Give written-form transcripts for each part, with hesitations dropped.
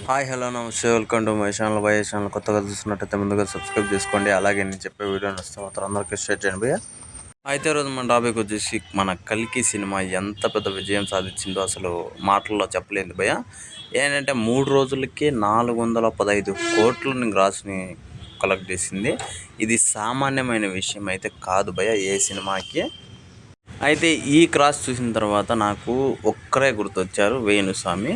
Hi hello నమస్తే welcome to my channel by channel. కొత్తగా చూస్తున్నట్టయితే ముందుగా సబ్స్క్రైబ్ చేసుకోండి. అలాగే నేను చెప్పే వీడియో నచ్చితే మాత్రం అందరికీ షేర్ చేయండి భయ్య. అయితే రోజు మన టాపిక్ వచ్చేసి మన కల్కి సినిమా ఎంత పెద్ద విజయం సాధించిందో అసలు మాటల్లో చెప్పలేదు భయ్య. ఏంటంటే 3 రోజులకి 415 కోట్లని గ్రాస్ని కలెక్ట్ చేసింది. ఇది సామాన్యమైన విషయం అయితే కాదు భయ్య ఏ సినిమాకి. అయితే ఈ క్రాస్ చూసిన తర్వాత నాకు ఒక్కరే గుర్తొచ్చారు, వేణుస్వామి.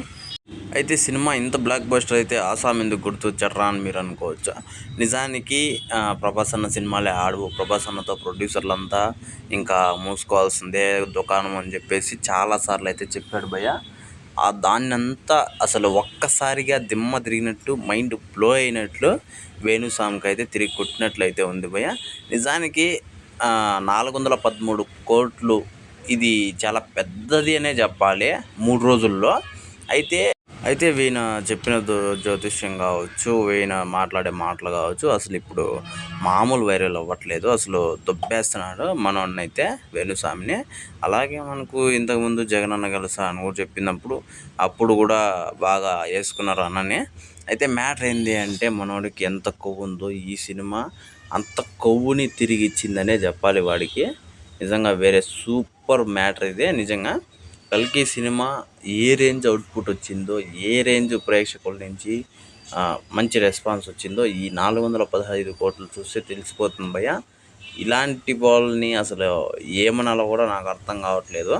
అయితే సినిమా ఇంత బ్లాక్ బస్టర్ అయితే ఆసామ్ ఎందుకు గుర్తొచ్చారా అని మీరు అనుకోవచ్చు. నిజానికి ప్రభాస్ అన్న సినిమాలే ఆడవు, ప్రభాస్ అన్నతో ప్రొడ్యూసర్లంతా ఇంకా మూసుకోవాల్సిందే దుకాణం అని చెప్పేసి చాలాసార్లు అయితే చెప్పాడు భయ్య. దాన్నంతా అసలు ఒక్కసారిగా దిమ్మ తిరిగినట్టు, మైండ్ బ్లో అయినట్లు వేణుస్వామికి అయితే తిరిగి కొట్టినట్లయితే ఉంది భయ్య. నిజానికి 413 కోట్లు ఇది చాలా పెద్దది అనే చెప్పాలి 3 రోజుల్లో. అయితే వీణ చెప్పిన జ్యోతిష్యం కావచ్చు, వీణ మాట్లాడే మాటలు కావచ్చు, అసలు ఇప్పుడు మామూలు వైరల్ అవ్వట్లేదు. అసలు దొబ్బేస్తున్నాడు మనోడినైతే, వేణుస్వామిని. అలాగే మనకు ఇంతకుముందు జగనన్న గెలుసా అని కూడా చెప్పినప్పుడు అప్పుడు కూడా బాగా వేసుకున్నారు అన్నని. అయితే మ్యాటర్ ఏంటి అంటే మనోడికి ఎంత కొవ్వు ఉందో ఈ సినిమా అంత కొవ్వుని తిరిగి ఇచ్చిందనే చెప్పాలి వాడికి. నిజంగా వేరే సూపర్ మ్యాటర్ ఇదే. నిజంగా కల్కి సినిమా ఏ రేంజ్ అవుట్పుట్ వచ్చిందో, ఏ రేంజ్ ప్రేక్షకుల నుంచి మంచి రెస్పాన్స్ వచ్చిందో ఈ 415 కోట్లు చూస్తే తెలిసిపోతుంది భయ్య. ఇలాంటి వాళ్ళని అసలు ఏమనాలో కూడా నాకు అర్థం కావట్లేదు.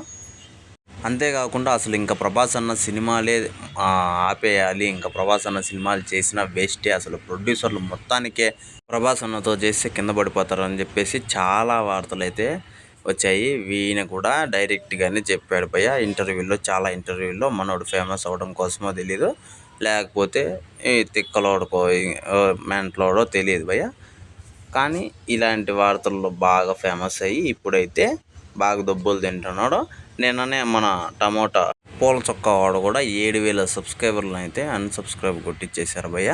అంతేకాకుండా అసలు ఇంకా ప్రభాస్ అన్న సినిమాలే ఆపేయాలి, ఇంకా ప్రభాస్ అన్న సినిమాలు చేసిన వేస్టే, అసలు ప్రొడ్యూసర్లు మొత్తానికే ప్రభాస్ అన్నతో చేస్తే కింద పడిపోతారు అని చెప్పేసి చాలా వార్తలు అయితే వచ్చాయి. వీణ కూడా డైరెక్ట్గానే చెప్పాడు భయ్య ఇంటర్వ్యూలో, చాలా ఇంటర్వ్యూల్లో. మనోడు ఫేమస్ అవ్వడం కోసమో తెలీదు, లేకపోతే ఈ తిక్కలోడుకో మెంట్లోడో తెలియదు భయ్య. కానీ ఇలాంటి వార్తల్లో బాగా ఫేమస్ అయ్యి ఇప్పుడైతే బాగా దెబ్బలు తింటున్నాడు. నిన్ననే మన టమోటా పూల చొక్కా వాడు కూడా 7,000 సబ్స్క్రైబర్లను అయితే అన్సబ్స్క్రైబ్ కొట్టించేశారు భయ్య.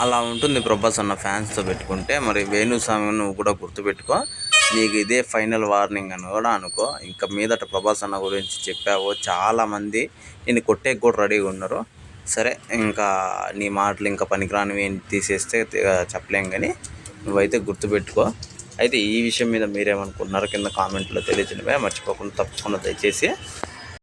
అలా ఉంటుంది ప్రభాస్ అన్న ఫ్యాన్స్తో పెట్టుకుంటే. మరి వేణుస్వామి నువ్వు కూడా గుర్తుపెట్టుకో, నీకు ఇదే ఫైనల్ వార్నింగ్ అని కూడా అనుకో. ఇంకా మీదట ప్రభాస్ అన్న గురించి చెప్పావు, చాలామంది నేను కొట్టేకి కూడా రెడీగా ఉన్నారు. సరే, ఇంకా నీ మాటలు ఇంకా పనికిరానివి తీసేస్తే చెప్పలేం, కానీ నువ్వైతే గుర్తుపెట్టుకో. అయితే ఈ విషయం మీద మీరేమనుకుంటున్నారో కింద కామెంట్లో తెలియజేయండి. మర్చిపోకుండా తప్పకుండా దయచేసి